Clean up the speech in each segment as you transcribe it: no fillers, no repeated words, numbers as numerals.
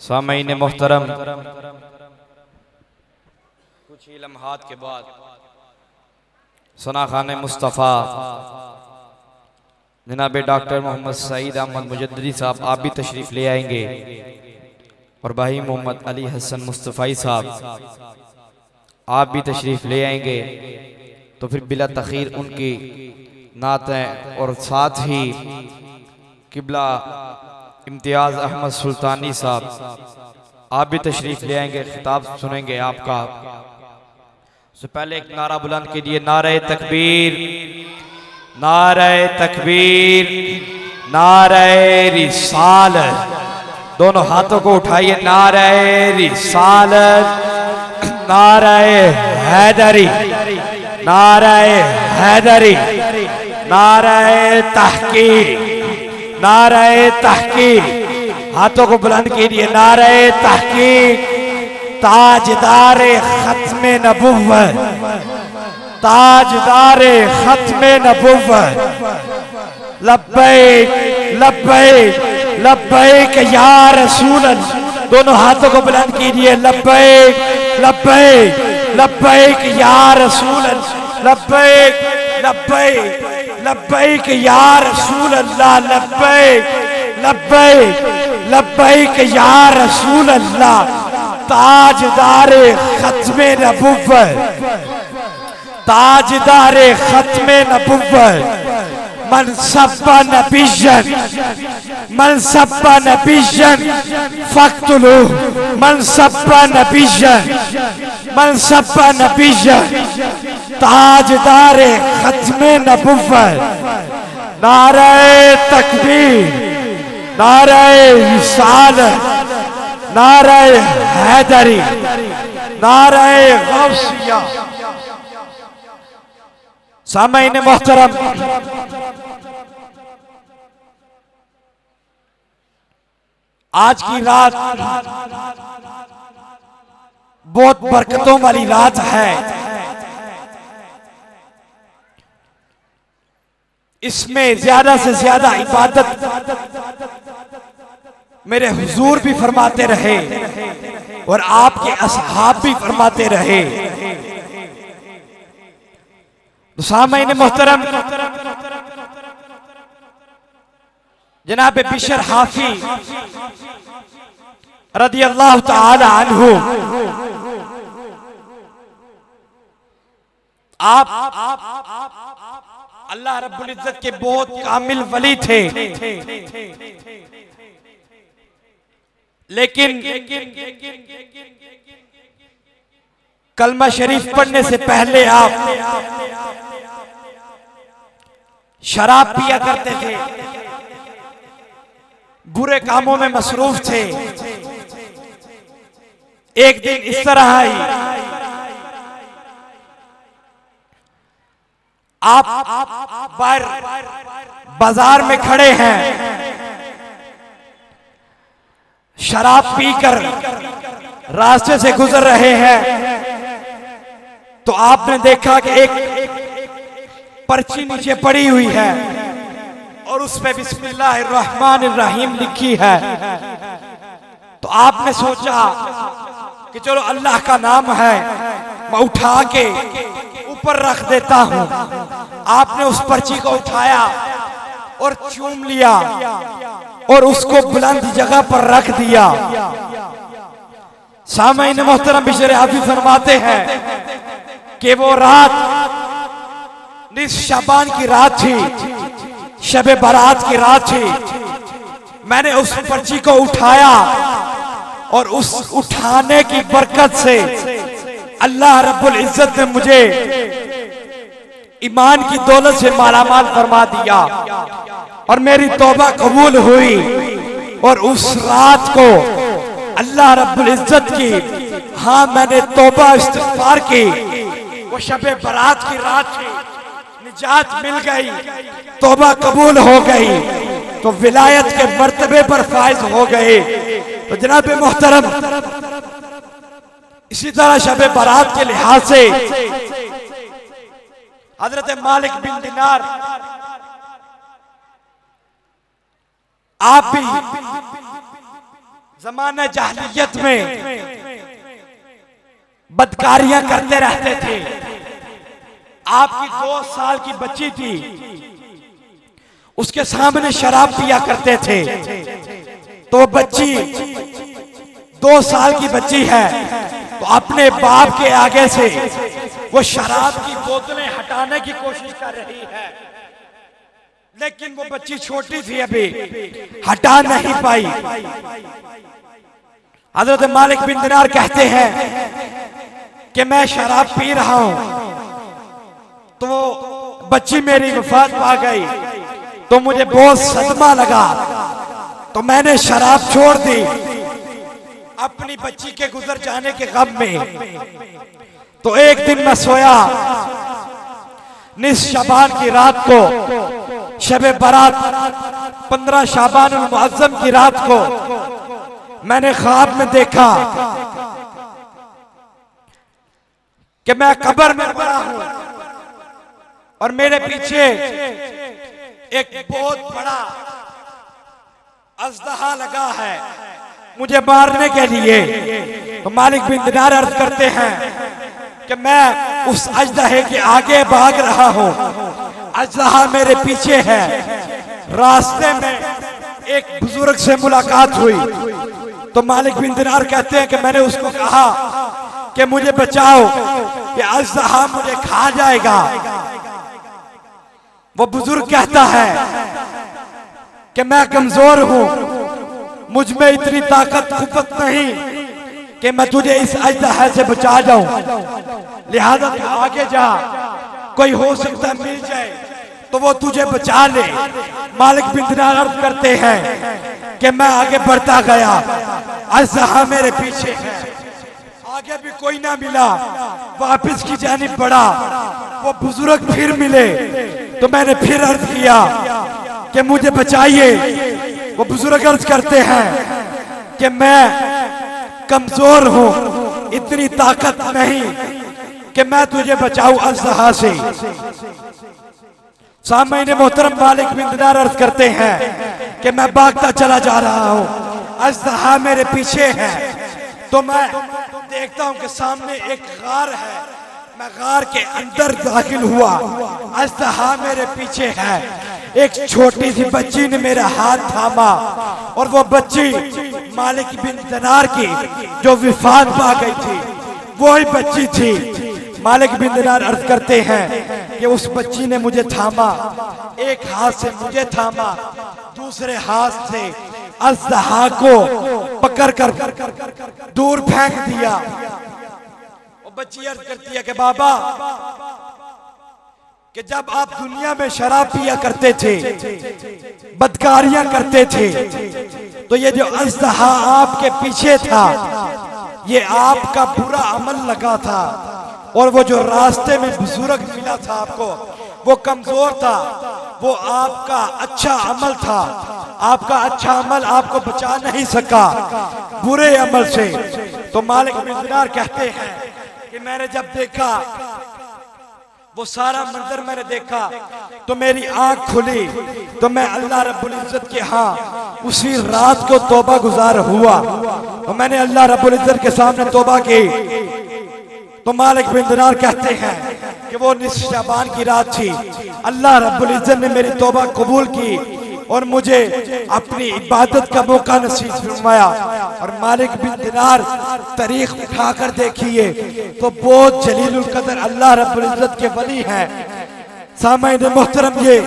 सामईन मोहतरम, कुछ ही लम्हात के बाद सना खाने मुस्तफ़ा जनाब डॉक्टर मोहम्मद सईद अहमद मुजद्दिदी साहब आप भी तशरीफ़ ले आएंगे और भाई मोहम्मद अली हसन मुस्तफ़ाई साहब आप भी तशरीफ़ ले आएंगे। तो फिर बिला तख़ीर उनकी नातें और साथ ही किबला इम्तियाज़ अहमद सुल्तानी साहब आप भी तशरीफ़ ले आएंगे, खिताब सुनेंगे आपका। उससे पहले एक नारा बुलंद कीजिए, नारे तकबीर, नारे तकबीर, नारे रिसालत। दोनों हाथों को उठाइए, नारे रिसालत, नारे हैदरी, नारे हैदरी, नारे तहकीक, नारे तहकीक। हाथों को बुलंद कीजिए, नारे तहकीक। ताजदारे खत्मे नबुव्वत, ताजदारे खत्मे नबुव्वत, लब्बैक लब्बैक लब्बैक या रसूल अल्लाह। दोनों हाथों को बुलंद कीजिए, लब्बैक लब्बैक लब्बैक या रसूल अल्लाह, लब्बैक लब्बैक लब्बैक या रसूल अल्लाह, लब्बैक लब्बैक लब्बैक या रसूल अल्लाह। ताजदारे खत्मे नबुव्वत, ताजदारे खत्मे नबुव्वत, मन सब्बा नबिय्यन, मन सब्बा नबिय्यन फक्तुलू, मन सब्बा नबिय्यन, मन सब्बा नबिय्यन। ताजदारे खत्मे नबुव्वत, नारे तकबीर, नारे रिसालत, नारे हैदरी, नारे गौसिया। सामईन मोहतरम, आज की रात बहुत बरकतों वाली रात है। इसमें ज्यादा से ज्यादा इबादत मेरे हुजूर भी फरमाते रहे और आपके असहाब भी फरमाते रहे। तो सामईन मोहतरम, जनाब बिशर हाफी रदी अल्लाह ताला अन्हु, आप अल्लाह रब्बुल इज्जत के बहुत कामिल वली थे, लेकिन कलमा शरीफ पढ़ने से पहले आप शराब पिया करते थे, बुरे कामों में मसरूफ थे। एक दिन इस तरह आई, आप बाहर बाजार में खड़े हैं, शराब पीकर रास्ते से गुजर रहे हैं, तो आपने देखा कि एक पर्ची नीचे पड़ी हुई है और उस पे बिस्मिल्लाहिर्रहमानिर्रहीम लिखी है। तो आपने सोचा कि चलो अल्लाह का नाम है, मैं उठा के ऊपर रख देता हूं। आपने उस पर्ची को उठाया और चूम लिया और उसको बुलंद जगह पर रख दिया। सामईन मोहतरम, बिशर हाफी फरमाते हैं कि वो रात निस शबान की रात थी, शबे बारात की रात थी। मैंने उस पर्ची को उठाया और उस उठाने की बरकत से अल्लाह रब्बुल इज्जत ने मुझे ईमान की दौलत से मालामाल फरमा दिया और मेरी तौबा कबूल हुई। और उस रात को अल्लाह रब्बुल इज्जत की, हाँ मैंने तौबा इस्तिग़फ़ार की। वो शबे बारात की रात थी, निजात मिल गई, तौबा कबूल हो गई, तो विलायत के मर्तबे पर फायज हो गए। तो जनाब मोहतरम, इसी तरह शबे बारात के लिहाज से हजरत मालिक बिन दिनार आप भी जमाने जाहिलियत में बदकारियां करते रहते थे। आपकी 2 साल की बच्ची थी, उसके सामने शराब पिया करते थे, तो बच्ची 2 साल की बच्ची है, तो अपने बाप के आगे से वो शराब की बोतलें हटाने की कोशिश कर रही है, लेकिन वो बच्ची छोटी थी, अभी हटा नहीं पाई। हजरत मालिक बिन दिनार कहते हैं कि मैं शराब पी रहा हूं, तो बच्ची मेरी वफात पा गई, तो मुझे बहुत सदमा लगा, तो मैंने शराब छोड़ दी अपनी बच्ची के गुजर जाने के गम में। तो एक दिन मैं सोया, निस शाबान की रात को, शबे बारात 15 शाबान उल मुअज्जम की रात को मैंने ख्वाब में देखा कि मैं कब्र में पड़ा हूं और मेरे पीछे एक बहुत बड़ा अज़दहा लगा है मुझे मारने के लिए। तो मालिक बिन दिनार अर्ज करते हैं कि मैं उस अजदहे के आगे भाग रहा हूं, अजदहा मेरे पीछे है। रास्ते में एक बुजुर्ग से मुलाकात हुई, तो मालिक बिन दिनार कहते हैं कि मैंने उसको कहा कि मुझे बचाओ, कि अजदहा मुझे खा जाएगा। वो बुजुर्ग कहता है कि मैं कमजोर हूं, मुझ में इतनी ताकत कुव्वत नहीं कि मैं तुझे इस अजदहा से बचा जाऊं, लिहाजा तू आगे जा, कोई हो सकता मिल जाए तो वो तुझे बचा ले। मालिक बिन दिनार अर्ज करते हैं कि मैं आगे बढ़ता गया, अजदहा मेरे पीछे है, आगे भी कोई ना मिला, वापस की जानिब बढ़ा, वो बुजुर्ग फिर मिले, तो मैंने फिर अर्ज किया कि मुझे बचाइए। वो बुजुर्ग अर्ज करते हैं कि मैं कमजोर हूं, इतनी ताकत नहीं कि मैं तुझे बचाऊं अजदहा से। सामईन मोहतरम, मालिक बिन दिनार अर्ज करते हैं कि मैं भागता चला जा रहा हूं, अजदहा मेरे पीछे है, तो मैं देखता हूं कि सामने एक गार है, मैं गार के अंदर दाखिल हुआ, अजदहा मेरे पीछे है। एक छोटी सी बच्ची ने मेरा हाथ थामा, और वो बच्ची मालिक बिन दिनार की जो विफात पा गई थी, वही बच्ची थी। मालिक बिन दिनार अर्ज करते हैं कि उस बच्ची ने मुझे थामा, एक हाथ से मुझे थामा, दूसरे हाथ से अजदहा को पकड़ कर दूर फेंक दिया। वो बच्ची अर्ज करती है कि बाबा, कि जब आप दुनिया में शराब पिया करते थे, बदकारियां करते थे, तो ये जो अजदहा आपके पीछे था, ये आपका बुरा अमल लगा था, और वो जो रास्ते में बुजुर्ग मिला था आपको, वो कमजोर था, वो आपका अच्छा अमल था, आपका अच्छा अमल आपको बचा नहीं सका बुरे अमल से। तो मालिक बिन दिनार कहते हैं कि मैंने जब देखा, वो सारा मंजर मैंने देखा, तो मेरी आंख खुली, तो मैं अल्लाह रब्बुल इज्जत के यहाँ उसी रात को तौबा गुजार हुआ, तो मैंने अल्लाह रब्बुल इज्जत के सामने तौबा की। तो मालिक बिन दिनार कहते हैं कि वो निस्फ शाबान की रात थी, अल्लाह रब्बुल इज्जत ने मेरी तौबा कबूल की और मुझे अपनी इबादत का मौका नसीब फरमाया। और मालिक बिन दिनार तारीख उठाकर देखिए तो बहुत जलीलुल कदर अल्लाह रब्बुल इज्जत के वली हैं। सामईन मोहतरम, ये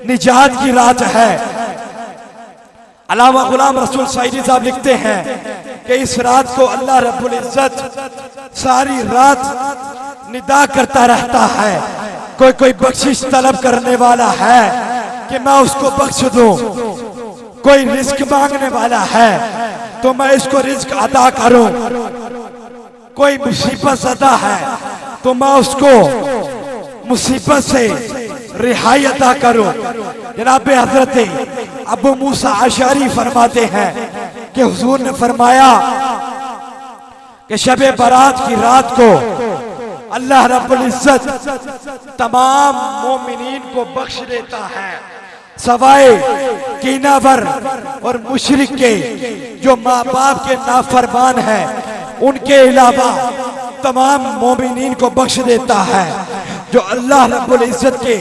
निजात की रात है। अल्लामा गुलाम रसूल सईदी साहब लिखते हैं कि इस रात को अल्लाह रब्बुल इज्जत सारी रात निदा करता रहता है, कोई कोई बख्शिश तलब करने वाला है कि मैं उसको बख्श दूं, कोई रिस्क मांगने वाला है तो मैं इसको रिस्क अदा करूं, कोई मुसीबत ज़दा है तो मैं उसको मुसीबत से रिहाई अदा करूं। जनाब हजरत अबू मूसा अशअरी फरमाते हैं कि हुजूर ने फरमाया कि शबे बारात की रात को अल्लाह रब्बुल इज्जत तमाम मोमिनीन को बख्श देता है, सवाए कीनावर और मुशरिक के जो माँ बाप के नाफरमान हैं उनके अलावा तमाम मोमिनीन को बख्श देता है। जो अल्लाह रब्बुल इज्जत के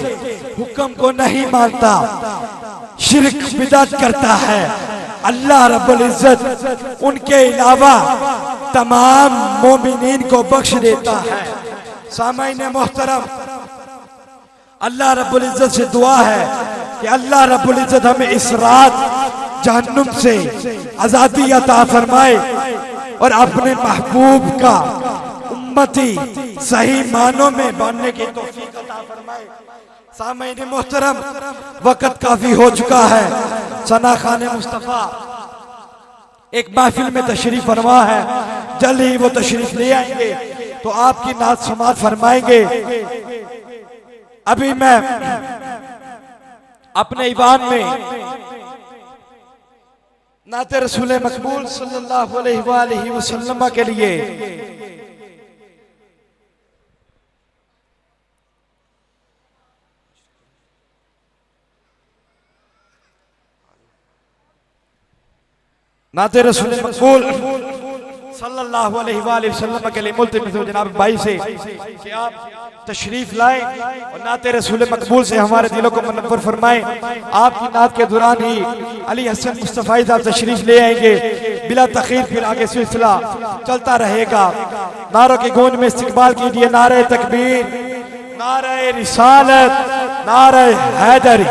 हुक्म को नहीं मानता, शिर्क बिदअत करता है, अल्लाह रब्बुल इज्जत उनके अलावा तमाम मोमिनीन को बख्श देता है। सामाईन मोहतरम, अल्लाह रब्बुल इज्जत से दुआ है कि अल्लाह रब्बुल इज्जत हमें इस रात जहन्नुम से आजादी अता फरमाए और अपने महबूब का उम्मती सही मानों में बनने की तौफीक अता फरमाए। सामईन मोहतरम, वक्त काफी हो चुका है। सना खान मुस्तफा एक महफिल में तशरीफ फरमा है, जल्द ही वो तशरीफ ले आएंगे तो आपकी नात समात फरमाएंगे। अभी मैं अपने ईवान में नाते रसूल मकबूल सल्लल्लाहु अलैहि वसल्लम के लिए नाते रसूल मकबूल सल्लल्लाहु अलैहि वसल्लम के लिए मुल्तमिस हूं जनाब भाई से कि आप तशरीफ लाएं और नाते रसूल मकबूल से हमारे दिलों को मुनव्वर फरमाएं। आपकी नात के दौरान ही अली हसन मुस्तफाई साहब तशरीफ ले आएंगे। बिला तखीर फिर आगे सिलसिला चलता रहेगा। नारों की गूंज में इस्तकबाल कीजिए। नारे तकबीर, नारे रिसालत, नारे हैदरी।